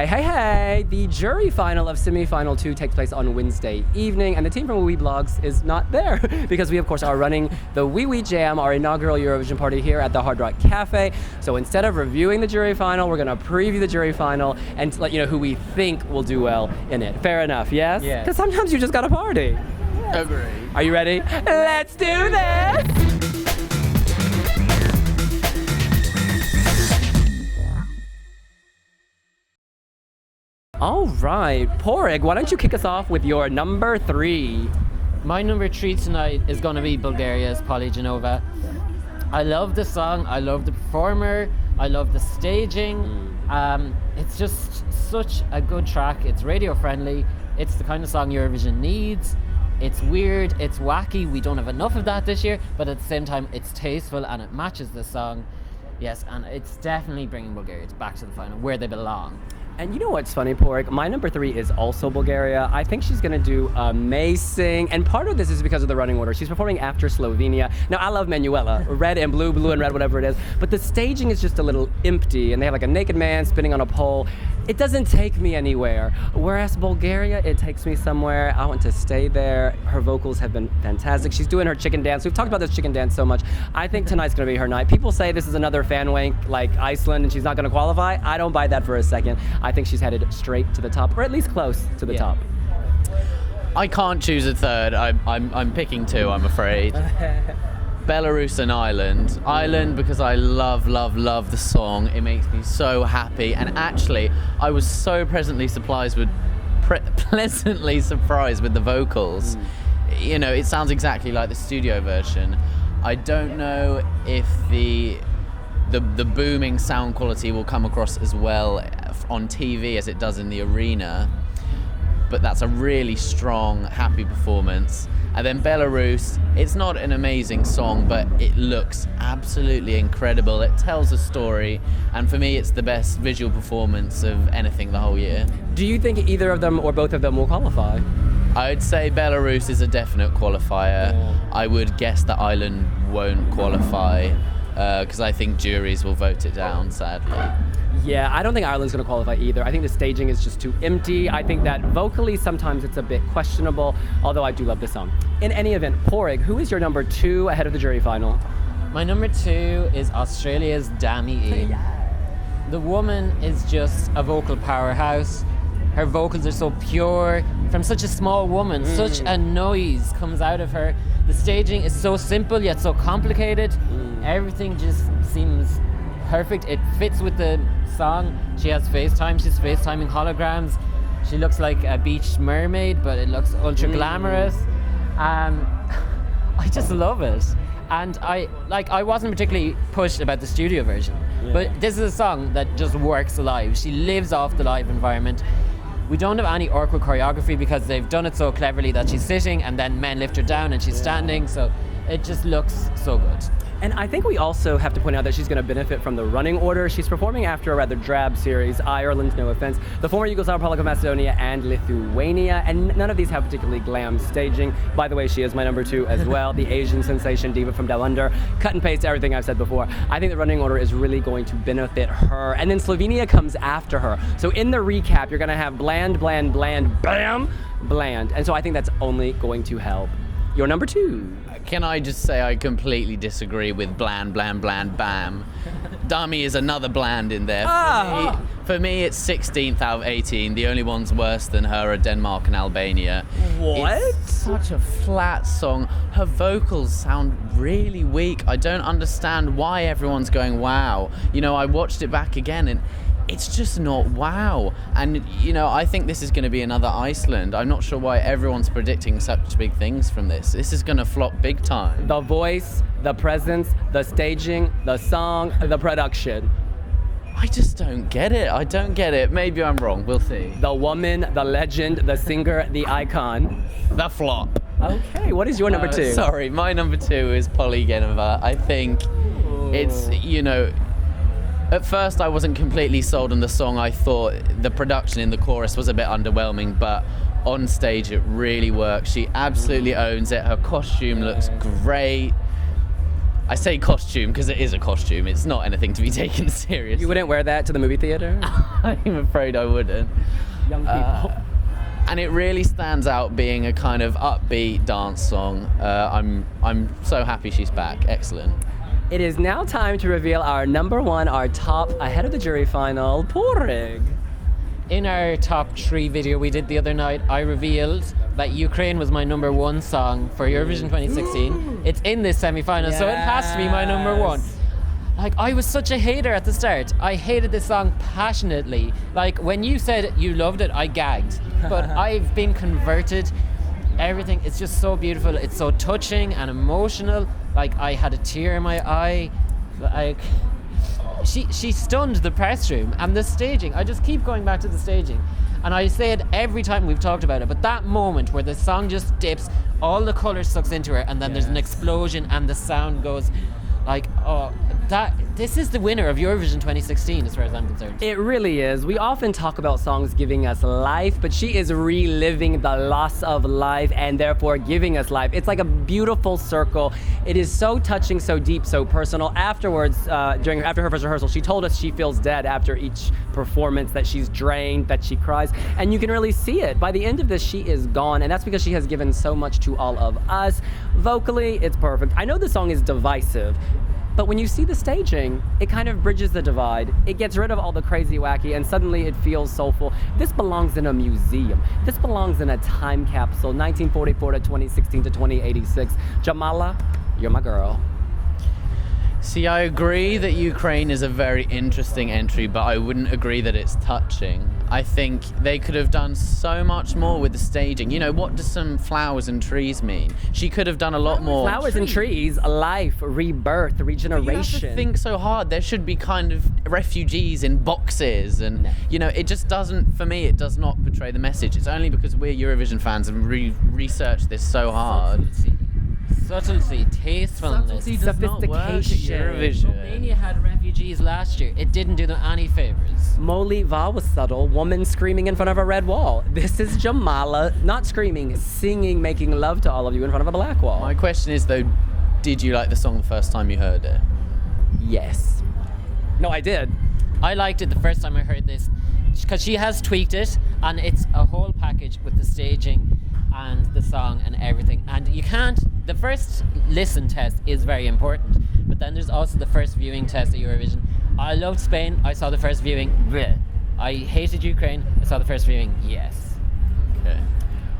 Hey, the jury final of semi-final 2 takes place on Wednesday evening, and the team from wiwibloggs is not there because we, of course, are running the Wee Jam, our inaugural Eurovision party here at the Hard Rock Cafe. So instead of reviewing the jury final, we're going to preview the jury final and let you know who we think will do well in it. Fair enough, yes? Yeah. Because sometimes you just got to party. Agree. Are you ready? Let's do this! All right, Porrig, why don't you kick us off with your number 3? My number 3 tonight is going to be Bulgaria's Polygenova. I love the song, I love the performer, I love the staging. It's just such a good track. It's radio friendly. It's the kind of song Eurovision needs. It's weird, it's wacky. We don't have enough of that this year, but at the same time, it's tasteful and it matches the song. Yes, and it's definitely bringing Bulgaria back to the final where they belong. And you know what's funny, Porrig? My number 3 is also Bulgaria. I think she's going to do amazing. And part of this is because of the running order. She's performing after Slovenia. Now, I love Manuela, red and blue, blue and red, whatever it is. But the staging is just a little empty. And they have like a naked man spinning on a pole. It doesn't take me anywhere. Whereas Bulgaria, it takes me somewhere. I want to stay there. Her vocals have been fantastic. She's doing her chicken dance. We've talked about this chicken dance so much. I think tonight's going to be her night. People say this is another fan wank like Iceland and she's not going to qualify. I don't buy that for a second. I think she's headed straight to the top, or at least close to the top. I can't choose a third. I'm picking 2, I'm afraid. Belarus and Ireland. Ireland because I love the song. It makes me so happy. And actually, I was so pleasantly surprised with the vocals. You know, it sounds exactly like the studio version. I don't know if the booming sound quality will come across as well on TV as it does in the arena, but that's a really strong, happy performance. And then Belarus, it's not an amazing song, but it looks absolutely incredible. It tells a story, and for me, it's the best visual performance of anything the whole year. Do you think either of them or both of them will qualify? I would say Belarus is a definite qualifier. I would guess that Ireland won't qualify, because I think juries will vote it down, sadly. Yeah, I don't think Ireland's going to qualify either. I think the staging is just too empty. I think that vocally sometimes it's a bit questionable, although I do love the song. In any event, Porrig, who is your number 2 ahead of the jury final? My number 2 is Australia's Dami. The woman is just a vocal powerhouse. Her vocals are so pure. From such a small woman, such a noise comes out of her. The staging is so simple yet so complicated. Everything just seems perfect. It fits with the song. She has FaceTime. She's FaceTiming holograms. She looks like a beach mermaid, but it looks ultra glamorous. I just love it. And I wasn't particularly pushed about the studio version, but this is a song that just works live. She lives off the live environment. We don't have any awkward choreography because they've done it so cleverly that she's sitting and then men lift her down and she's standing, so it just looks so good. And I think we also have to point out that she's going to benefit from the running order. She's performing after a rather drab series, Ireland, no offense, the former Yugoslav Republic of Macedonia, and Lithuania, and none of these have particularly glam staging. By the way, she is my number 2 as well, the Asian sensation diva from Down Under. Cut and paste everything I've said before. I think the running order is really going to benefit her. And then Slovenia comes after her. So in the recap, you're going to have bland, bland, bland, bam, bland. And so I think that's only going to help. Your number 2. Can I just say I completely disagree with bland, bland, bland, bam. Dami is another bland in there. For me, it's 16th out of 18. The only ones worse than her are Denmark and Albania. What? It's such a flat song. Her vocals sound really weak. I don't understand why everyone's going, wow. You know, I watched it back again and it's just not wow. And, you know, I think this is going to be another Iceland. I'm not sure why everyone's predicting such big things from this. This is going to flop big time. The voice, the presence, the staging, the song, the production. I just don't get it. I don't get it. Maybe I'm wrong. We'll see. The woman, the legend, the singer, the icon. The flop. Okay, what is your number 2? Sorry, my number 2 is Polygenova. I think it's, you know, at first I wasn't completely sold on the song. I thought the production in the chorus was a bit underwhelming, but on stage it really works. She absolutely owns it. Her costume looks great. I say costume because it is a costume. It's not anything to be taken seriously. You wouldn't wear that to the movie theater? I'm afraid I wouldn't. Young people. And it really stands out being a kind of upbeat dance song. I'm so happy she's back. Excellent. It is now time to reveal our number one, our top, ahead of the jury final, Porig. In our top 3 video we did the other night, I revealed that Ukraine was my number 1 song for Eurovision 2016. It's in this semi-final, so it has to be my number 1. Like, I was such a hater at the start. I hated this song passionately. Like, when you said you loved it, I gagged. But I've been converted. Everything, it's just so beautiful. It's so touching and emotional. Like, I had a tear in my eye. Like, she stunned the press room, and the staging. I just keep going back to the staging. And I say it every time we've talked about it, but that moment where the song just dips, all the colour sucks into her, and then there's an explosion and the sound goes like, oh, this is the winner of Eurovision 2016 as far as I'm concerned. It really is. We often talk about songs giving us life, but she is reliving the loss of life and therefore giving us life. It's like a beautiful circle. It is so touching, so deep, so personal. Afterwards, after her first rehearsal, she told us she feels dead after each performance, that she's drained, that she cries, and you can really see it. By the end of this, she is gone, and that's because she has given so much to all of us. Vocally, it's perfect. I know the song is divisive, but when you see the staging, it kind of bridges the divide. It gets rid of all the crazy wacky, and suddenly it feels soulful. This belongs in a museum. This belongs in a time capsule, 1944 to 2016 to 2086. Jamala, you're my girl. See, I agree that Ukraine is a very interesting entry, but I wouldn't agree that it's touching. I think they could have done so much more with the staging. You know, what do some flowers and trees mean? She could have done a lot more. Flowers and trees, life, rebirth, regeneration. You have to think so hard. There should be kind of refugees in boxes, and you know, it just doesn't. For me, it does not portray the message. It's only because we're Eurovision fans and researched this so hard. Subtlety, tastefulness, sophistication. Romania had refugees last year. It didn't do them any favors. Moli Va was subtle, woman screaming in front of a red wall. This is Jamala, not screaming, singing, making love to all of you in front of a black wall. My question is though, did you like the song the first time you heard it? Yes. No, I did. I liked it the first time I heard this because she has tweaked it, and it's a whole package with the staging and the song and everything. And you can't, the first listen test is very important, but then there's also the first viewing test at Eurovision. I loved Spain, I saw the first viewing, bleh. I hated Ukraine, I saw the first viewing, yes. Okay.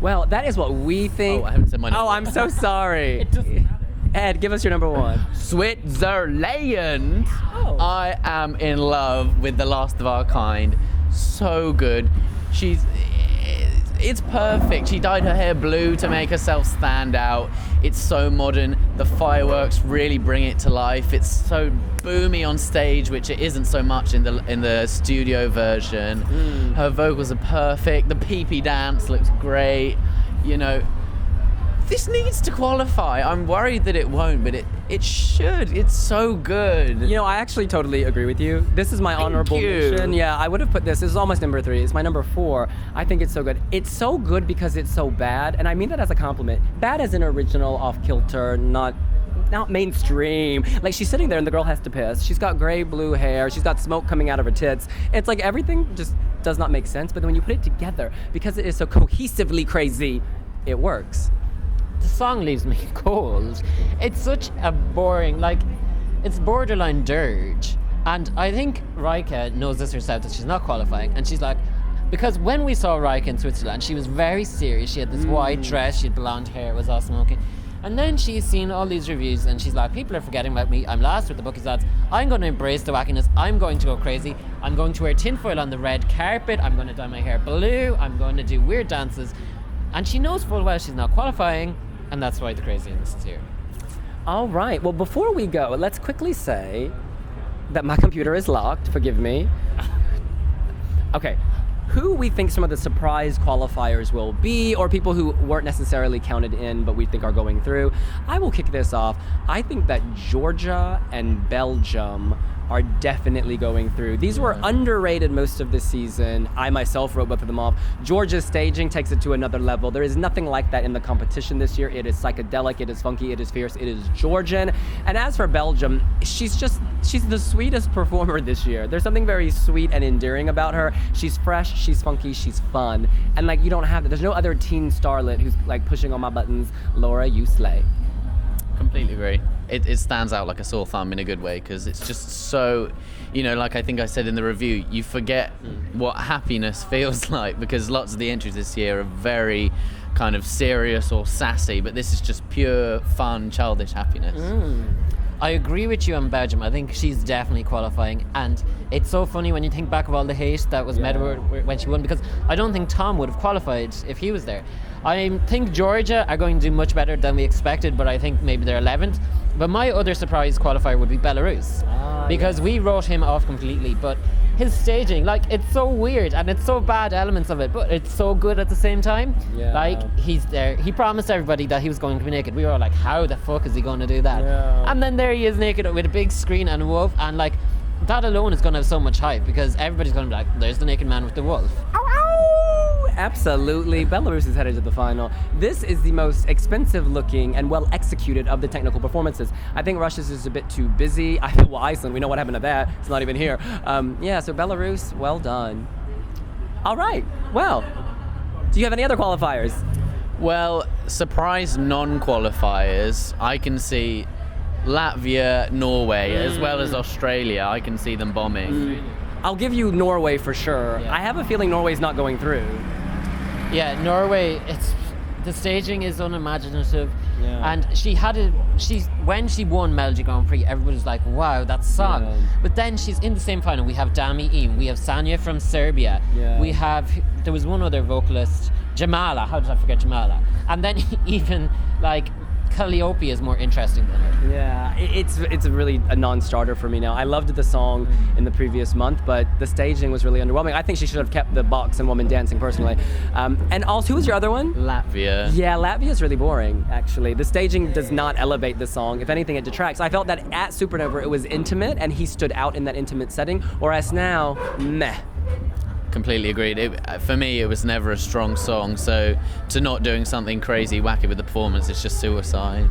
Well, that is what we think. Oh, I haven't said my number. Oh, I'm so sorry. It doesn't matter. Ed, give us your number 1. Switzerland. Oh. I am in love with The Last of Our Kind. So good. It's perfect. She dyed her hair blue to make herself stand out. It's so modern. The fireworks really bring it to life. It's so boomy on stage, which it isn't so much in the studio version. Her vocals are perfect. The pee-pee dance looks great. You know, this needs to qualify. I'm worried that it won't, but it should. It's so good. You know, I actually totally agree with you. This is my honorable you. mention. Yeah, I would have put this. This is almost number 3. It's my number 4. I think it's so good. It's so good because it's so bad, and I mean that as a compliment. Bad as an original, off-kilter, not mainstream. Like, she's sitting there and the girl has to piss. She's got gray blue hair. She's got smoke coming out of her tits. It's like everything just does not make sense, but then when you put it together, because it is so cohesively crazy, it works. The song leaves me cold. It's such a boring, like, it's borderline dirge. And I think Rika knows this herself, that she's not qualifying. And she's like, because when we saw Rika in Switzerland, she was very serious. She had this white dress, she had blonde hair, it was all smoky. And then she's seen all these reviews and she's like, people are forgetting about me. I'm last with the bookies lads. I'm going to embrace the wackiness. I'm going to go crazy. I'm going to wear tinfoil on the red carpet. I'm going to dye my hair blue. I'm going to do weird dances. And she knows full well she's not qualifying. And that's why the craziness is here. All right. Well, before we go, let's quickly say that my computer is locked. Forgive me. Okay. Who we think some of the surprise qualifiers will be, or people who weren't necessarily counted in but we think are going through. I will kick this off. I think that Georgia and Belgium are definitely going through. These were underrated most of the season. I myself wrote both of them off. Georgia's staging takes it to another level. There is nothing like that in the competition this year. It is psychedelic, it is funky, it is fierce, it is Georgian. And as for Belgium, she's the sweetest performer this year. There's something very sweet and endearing about her. She's fresh, she's funky, she's fun. And like, you don't have that. There's no other teen starlet who's like pushing on my buttons. Laura, you slay. Completely agree. It stands out like a sore thumb in a good way, because it's just so, like I think I said in the review, you forget what happiness feels like, because lots of the entries this year are very kind of serious or sassy, but this is just pure fun, childish happiness. I agree with you on Belgium. I think she's definitely qualifying, and it's so funny when you think back of all the hate that was met over when she won, because I don't think Tom would have qualified if he was there. I think Georgia are going to do much better than we expected, but I think maybe they're 11th. But my other surprise qualifier would be Belarus, because we wrote him off completely. But his staging, like, it's so weird, and it's so bad elements of it, but it's so good at the same time. Like, he's there. He promised everybody that he was going to be naked. We were all like, how the fuck is he going to do that? And then there he is naked with a big screen and a wolf, and like, that alone is going to have so much hype, because everybody's going to be like, there's the naked man with the wolf. Absolutely. Belarus is headed to the final. This is the most expensive looking and well executed of the technical performances. I think Russia's is a bit too busy. Well, Iceland, we know what happened to that. It's not even here. So Belarus, well done. All right. Well, do you have any other qualifiers? Well, surprise non-qualifiers, I can see Latvia, Norway, as well as Australia. I can see them bombing. I'll give you Norway for sure. I have a feeling Norway's not going through. Yeah, Norway, the staging is unimaginative. And when she won Melody Grand Prix, everybody was like, wow, that song. But then she's in the same final. We have Dami Im, we have Sanja from Serbia, there was one other vocalist, Jamala. How did I forget Jamala? And then even like Calliope is more interesting than her. Yeah, it's really a non-starter for me now. I loved the song in the previous month, but the staging was really underwhelming. I think she should have kept the box and woman dancing personally. And also, who was your other one? Latvia. Yeah, Latvia is really boring, actually. The staging does not elevate the song. If anything, it detracts. I felt that at Supernova, it was intimate, and he stood out in that intimate setting, whereas now, meh. Completely agreed. For me, it was never a strong song, so to not doing something crazy wacky with the performance, it's just suicide.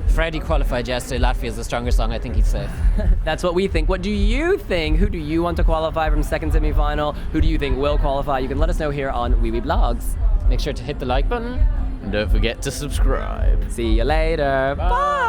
Freddie qualified yesterday. Latvia is the stronger song. I think he's safe. That's what we think. What do you think? Who do you want to qualify from second semi-final? Who do you think will qualify? You can let us know here on wiwibloggs. Make sure to hit the like button. And don't forget to subscribe. See you later. Bye.